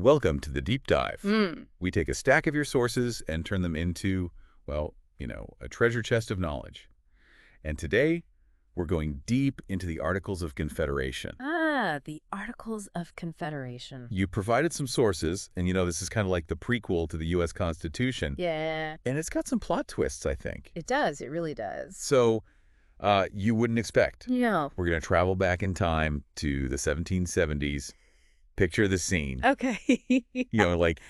Welcome to the Deep Dive. Mm. We take a stack of your sources and turn them into, well, a treasure chest of knowledge. And today, we're going deep into the Articles of Confederation. The Articles of Confederation. You provided some sources, and this is kind of like the prequel to the U.S. Constitution. Yeah. And it's got some plot twists, I think. It does. It really does. So, you wouldn't expect. No. We're going to travel back in time to the 1770s. Picture the scene. Okay. Like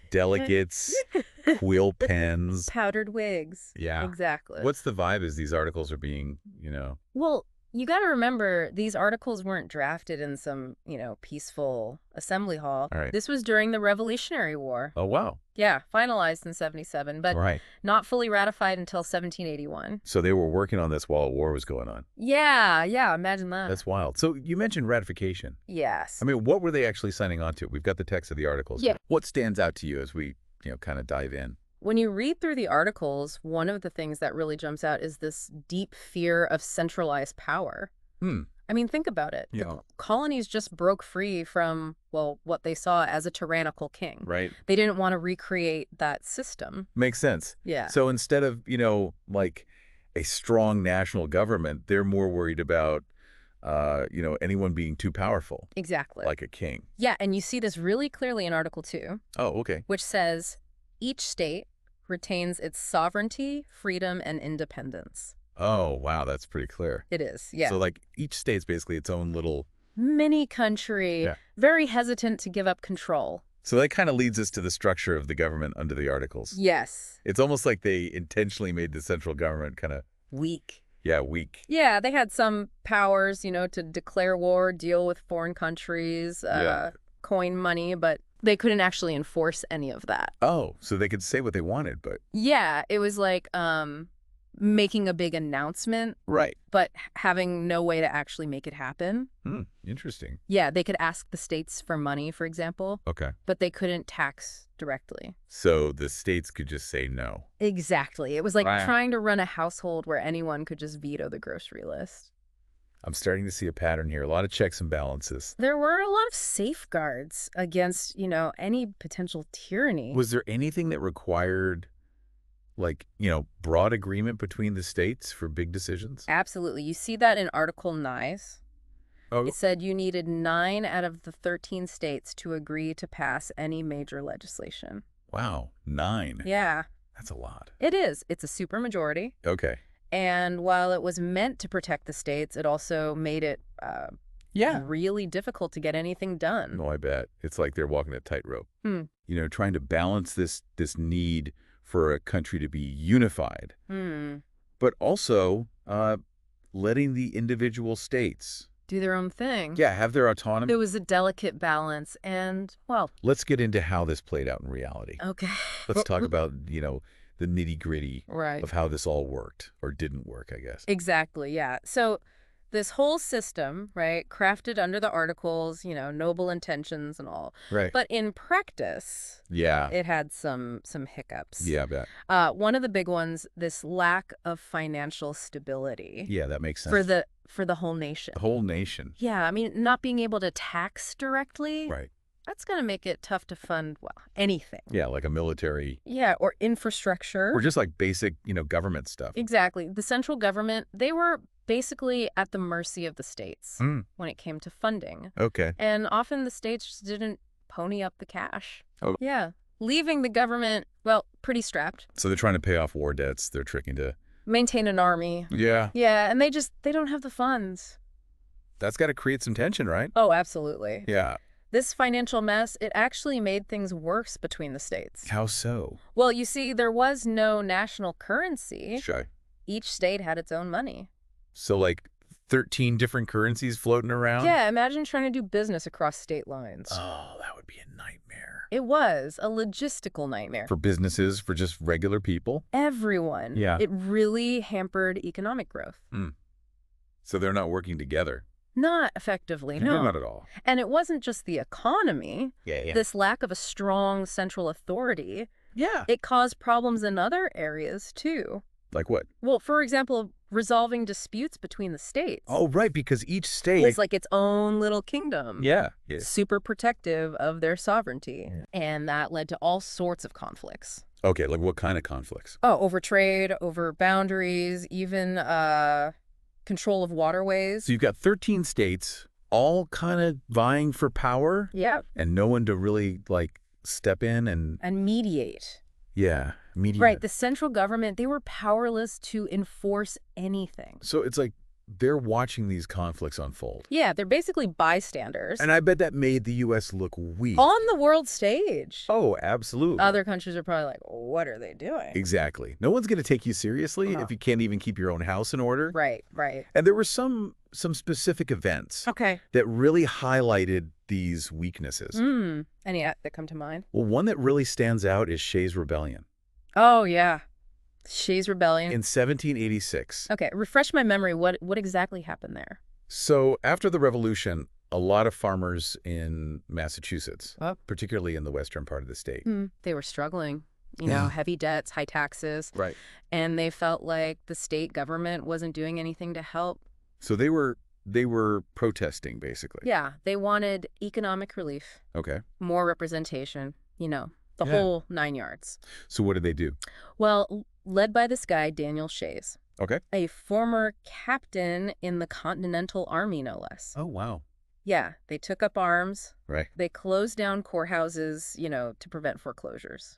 delegates, quill pens. Powdered wigs. Yeah. Exactly. What's the vibe as these articles are being, Well, you got to remember, these articles weren't drafted in some, peaceful assembly hall. All right. This was during the Revolutionary War. Oh, wow. Yeah, finalized in 77, but Right. not fully ratified until 1781. So they were working on this while a war was going on. Yeah, imagine that. That's wild. So you mentioned ratification. Yes. I mean, what were they actually signing on to? We've got the text of the articles. Yeah. What stands out to you as we, kind of dive in? When you read through the articles, one of the things that really jumps out is this deep fear of centralized power. I mean, think about it. Yeah. The colonies just broke free from, what they saw as a tyrannical king. Right. They didn't want to recreate that system. Makes sense. Yeah. So instead of, like a strong national government, they're more worried about, anyone being too powerful. Exactly. Like a king. Yeah, and you see this really clearly in Article 2. Oh, okay. Which says, each state retains its sovereignty, freedom, and independence. Oh, wow. That's pretty clear. It is, yeah. So like each state's basically its own little mini country, Yeah. very hesitant to give up control. So that kind of leads us to the structure of the government under the Articles. Yes. It's almost like they intentionally made the central government kind of, Weak. weak. Yeah, they had some powers, to declare war, deal with foreign countries, coin money, but they couldn't actually enforce any of that. Oh, so they could say what they wanted, but... Yeah, it was like making a big announcement, Right. but having no way to actually make it happen. Interesting. Yeah, they could ask the states for money, for example, Okay. but they couldn't tax directly. So the states could just say no. Exactly. It was like Wow. trying to run a household where anyone could just veto the grocery list. I'm starting to see a pattern here. A lot of checks and balances. There were a lot of safeguards against, any potential tyranny. Was there anything that required, like, broad agreement between the states for big decisions? Absolutely. You see that in Article 9. Oh, It said you needed 9 out of the 13 states to agree to pass any major legislation. wow. 9. Yeah, That's a lot. it is. It's a supermajority. Okay. And while it was meant to protect the states, it also made it really difficult to get anything done. No, I bet. It's like they're walking a tightrope. Hmm. Trying to balance this need for a country to be unified, but also letting the individual states Do their own thing. have their autonomy. It was a delicate balance, and, Let's get into how this played out in reality. okay. Let's talk about, the nitty-gritty Right. of how this all worked or didn't work, I guess. Exactly, yeah. So this whole system, right, crafted under the Articles, noble intentions and all. Right. But in practice, Yeah. it had some hiccups. Yeah, I bet. One of the big ones, this lack of financial stability Yeah, that makes sense. for the whole nation. The whole nation. Yeah, I mean, not being able to tax directly, Right. that's going to make it tough to fund, anything. Yeah, like a military Yeah, or infrastructure. or just like basic, government stuff. Exactly. The central government, they were basically at the mercy of the states when it came to funding. Okay. And often the states just didn't pony up the cash. Oh. Yeah. Leaving the government, pretty strapped. So they're trying to pay off war debts. They're tricking to... Maintain an army. Yeah. Yeah, and they don't have the funds. That's got to create some tension, right? Oh, absolutely. Yeah. This financial mess, it actually made things worse between the states. How so? Well, you see, there was no national currency. Shy. Each state had its own money. So like 13 different currencies floating around? Yeah, imagine trying to do business across state lines. Oh, that would be a nightmare. It was a logistical nightmare. For businesses, for just regular people? Everyone. Yeah. It really hampered economic growth. So they're not working together? Not effectively, no. Not at all. And it wasn't just the economy. Yeah. This lack of a strong central authority, Yeah. it caused problems in other areas, too. Like what? Well, for example, resolving disputes between the states. Oh, right, because each It state... was like its own little kingdom. Yeah. Super protective of their sovereignty. Yeah. And that led to all sorts of conflicts. Okay, like what kind of conflicts? Oh, over trade, over boundaries, even control of waterways. So you've got 13 states all kind of vying for power? Yeah. And no one to really, like, step in and... And mediate. Yeah, mediate. Right, the central government, they were powerless to enforce anything. So it's like they're watching these conflicts unfold. Yeah, they're basically bystanders. And I bet that made the U.S. look weak. On the world stage. Oh, absolutely. Other countries are probably like, what are they doing? Exactly. No one's going to take you seriously No. if you can't even keep your own house in order. Right, right. And there were some specific events Okay. that really highlighted these weaknesses. Any that come to mind? Well, one that really stands out is Shays' Rebellion. Oh, yeah. Shays' Rebellion. In 1786. Okay, refresh my memory. What exactly happened there? So after the Revolution, a lot of farmers in Massachusetts, Oh. particularly in the western part of the state. They were struggling. You Yeah. know, heavy debts, high taxes. Right. And they felt like the state government wasn't doing anything to help. So they were protesting, basically. Yeah, they wanted economic relief, Okay. more representation, you know, the Yeah. whole 9 yards. So what did they do? Well, led by this guy, Daniel Shays, Okay. a former captain in the Continental Army, no less. Oh, wow. Yeah, they took up arms. Right. They closed down courthouses, you know, to prevent foreclosures.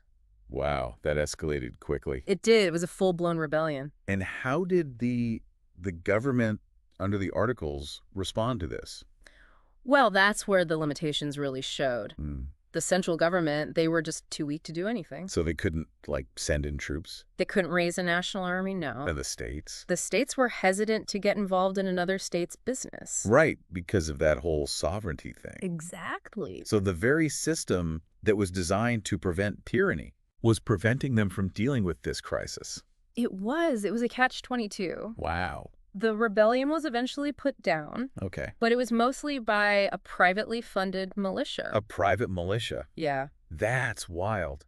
Wow, that escalated quickly. It did. It was a full-blown rebellion. And how did the government under the Articles respond to this? Well, that's where the limitations really showed. Hmm. The central government, they were just too weak to do anything. So they couldn't, like, send in troops? They couldn't raise a national army, no. And the states? The states were hesitant to get involved in another state's business. Right, because of that whole sovereignty thing. Exactly. So the very system that was designed to prevent tyranny was preventing them from dealing with this crisis. It was a catch-22. Wow. The rebellion was eventually put down, Okay. but it was mostly by a privately funded militia. A private militia. Yeah. That's wild.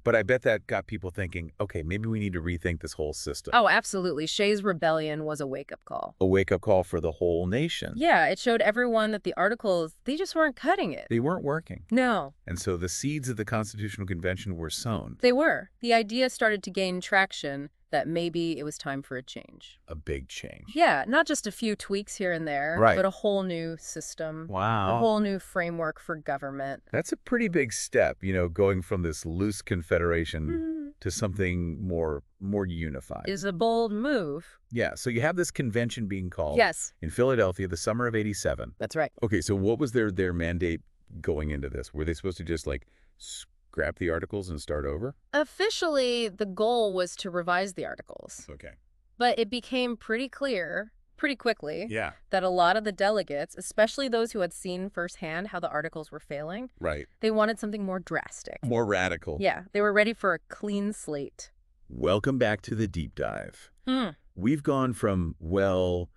But I bet that got people thinking, okay, maybe we need to rethink this whole system. Oh, absolutely. Shays' Rebellion was a wake-up call. A wake-up call for the whole nation. Yeah, it showed everyone that the Articles, they just weren't cutting it. They weren't working. No. And so the seeds of the Constitutional Convention were sown. They were. The idea started to gain traction that maybe it was time for a change. A big change. Yeah, not just a few tweaks here and there, Right. but a whole new system, a Wow. whole new framework for government. That's a pretty big step, going from this loose confederation to something more unified. Is a bold move. Yeah, so you have this convention being called Yes, in Philadelphia, the summer of '87. that's right. Okay, so what was their mandate going into this? Were they supposed to just, like, scrap the Articles and start over? Officially, the goal was to revise the Articles, Okay. but it became pretty clear pretty quickly Yeah. that a lot of the delegates, especially those who had seen firsthand how the Articles were failing, Right. they wanted something more drastic. More radical. Yeah, they were ready for a clean slate. Welcome back to the deep dive. Hmm. We've gone from, well,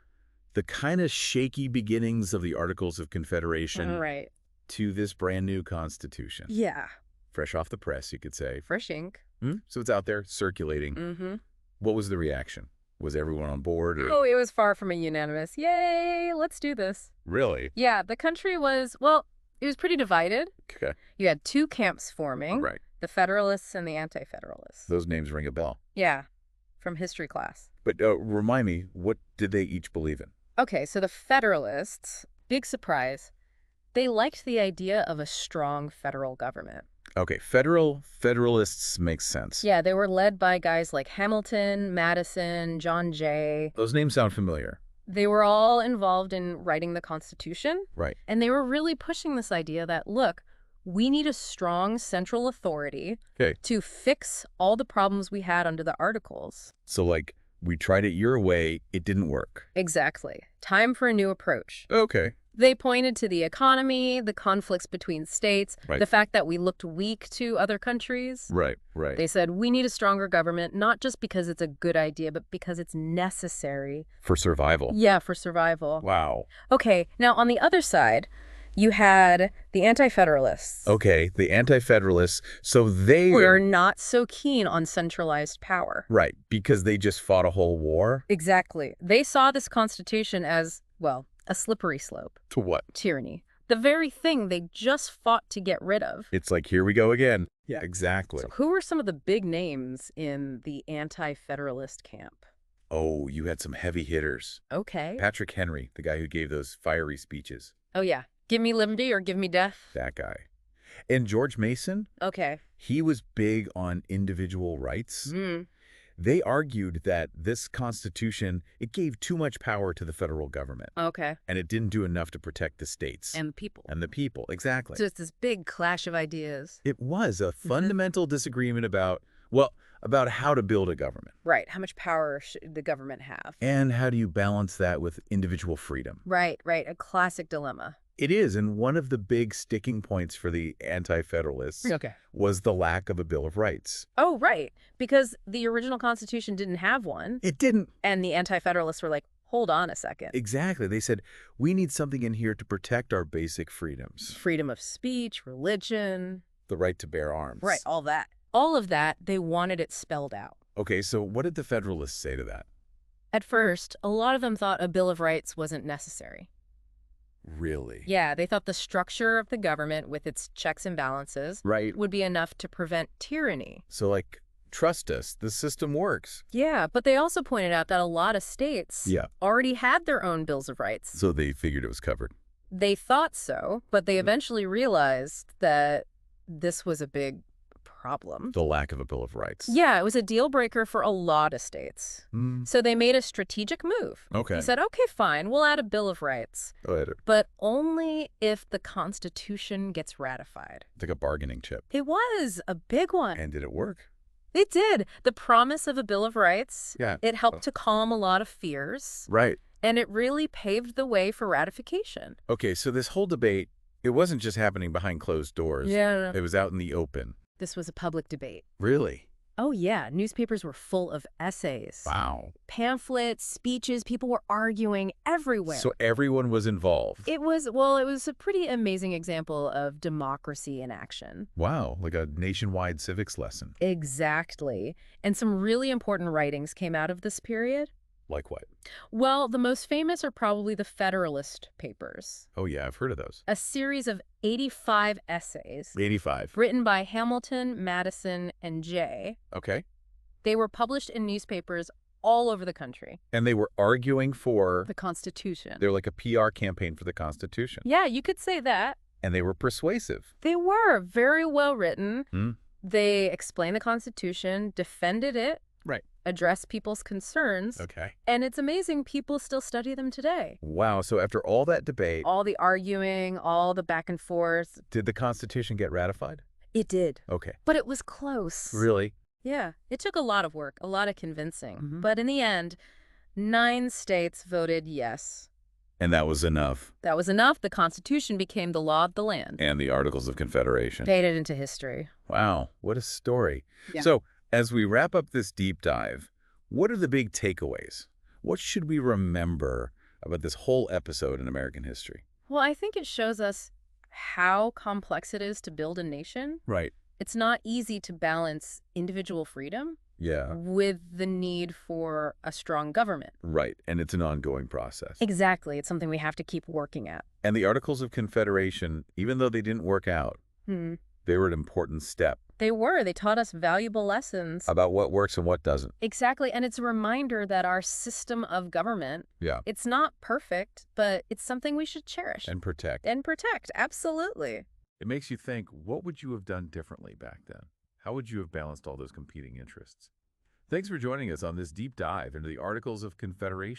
the kind of shaky beginnings of the Articles of Confederation All right. to this brand new Constitution. Yeah. Fresh off the press, you could say. Fresh ink. So it's out there circulating. Mm-hmm. What was the reaction? Was everyone on board? Or... Oh, it was far from a unanimous, yay, let's do this. Really? Yeah, the country was, well, it was pretty divided. Okay. You had two camps forming, Right. the Federalists and the Anti-Federalists. Those names ring a bell. Yeah, from history class. But remind me, what did they each believe in? Okay, so the Federalists, big surprise, they liked the idea of a strong federal government. Okay, Federalists makes sense. Yeah, they were led by guys like Hamilton, Madison, John Jay. Those names sound familiar. They were all involved in writing the Constitution, Right. and they were really pushing this idea that, look, we need a strong central authority Okay. to fix all the problems we had under the Articles. So, like, we tried it your way, it didn't work. Exactly. Time for a new approach. Okay. They pointed to the economy, the conflicts between states, Right. the fact that we looked weak to other countries. Right, right. They said we need a stronger government, not just because it's a good idea, but because it's necessary. For survival. Yeah, for survival. Wow. Okay, now on the other side, You had the Anti-Federalists. Okay, the Anti-Federalists, so they Were not so keen on centralized power. Right, because they just fought a whole war? Exactly. They saw this Constitution as, well, a slippery slope. To what? Tyranny. The very thing they just fought to get rid of. It's like, here we go again. Yeah, exactly. So who were some of the big names in the Anti-Federalist camp? Oh, you had some heavy hitters. Okay. Patrick Henry, the guy who gave those fiery speeches. Oh, yeah. Give me liberty or give me death. That guy. And George Mason, Okay. he was big on individual rights. They argued that this Constitution, it gave too much power to the federal government. Okay. And it didn't do enough to protect the states. And the people. And the people, exactly. So it's this big clash of ideas. It was a fundamental disagreement about, well, about how to build a government. Right. How much power should the government have? And how do you balance that with individual freedom? Right, right. A classic dilemma. It is, and one of the big sticking points for the Anti-Federalists was the lack of a Bill of Rights. Oh, right. Because the original Constitution didn't have one. It didn't. And the Anti-Federalists were like, hold on a second. Exactly. They said, we need something in here to protect our basic freedoms. Freedom of speech, religion. The right to bear arms. Right, all that. All of that, they wanted it spelled out. Okay, so what did the Federalists say to that? At first, a lot of them thought a Bill of Rights wasn't necessary. Really? Yeah, they thought the structure of the government with its checks and balances would be enough to prevent tyranny. So, like, trust us, the system works. Yeah, but they also pointed out that a lot of states already had their own bills of rights. So they figured it was covered. They thought so, but they eventually realized that this was a big problem. The lack of a Bill of Rights. Yeah, it was a deal breaker for a lot of states. So they made a strategic move. Okay. They said, okay, fine, we'll add a Bill of Rights. Go ahead. But only if the Constitution gets ratified. Like a bargaining chip. It was a big one. And did it work? It did. The promise of a Bill of Rights, Yeah. it helped to calm a lot of fears. Right. And it really paved the way for ratification. Okay, so this whole debate, it wasn't just happening behind closed doors. Yeah. It was out in the open. This was a public debate. Really? Oh, yeah. Newspapers were full of essays. Wow. Pamphlets, speeches, people were arguing everywhere. So everyone was involved. It was a pretty amazing example of democracy in action. Wow, like a nationwide civics lesson. Exactly. And some really important writings came out of this period. Like what? Well, the most famous are probably the Federalist Papers. Oh, yeah, I've heard of those. A series of 85 essays. 85. Written by Hamilton, Madison, and Jay. Okay. They were published in newspapers all over the country. And they were arguing for... The Constitution. They're like a PR campaign for the Constitution. Yeah, you could say that. And they were persuasive. They were very well written. Hmm. They explained the Constitution, defended it. Right. Address people's concerns. Okay. And it's amazing people still study them today. Wow, so after all that debate... All the arguing, all the back and forth. Did the Constitution get ratified? It did. Okay. But it was close. Really? Yeah. It took a lot of work, a lot of convincing. But in the end, 9 states voted yes. And that was enough. That was enough. The Constitution became the law of the land. And the Articles of Confederation. Faded into history. Wow, what a story. Yeah. So, as we wrap up this deep dive, what are the big takeaways? What should we remember about this whole episode in American history? Well, I think it shows us how complex it is to build a nation. Right. It's not easy to balance individual freedom with the need for a strong government. Right, and it's an ongoing process. Exactly. It's something we have to keep working at. And the Articles of Confederation, even though they didn't work out, they were an important step. They were. They taught us valuable lessons. About what works and what doesn't. Exactly. And it's a reminder that our system of government, it's not perfect, but it's something we should cherish. And protect. And protect. Absolutely. It makes you think, what would you have done differently back then? How would you have balanced all those competing interests? Thanks for joining us on this deep dive into the Articles of Confederation.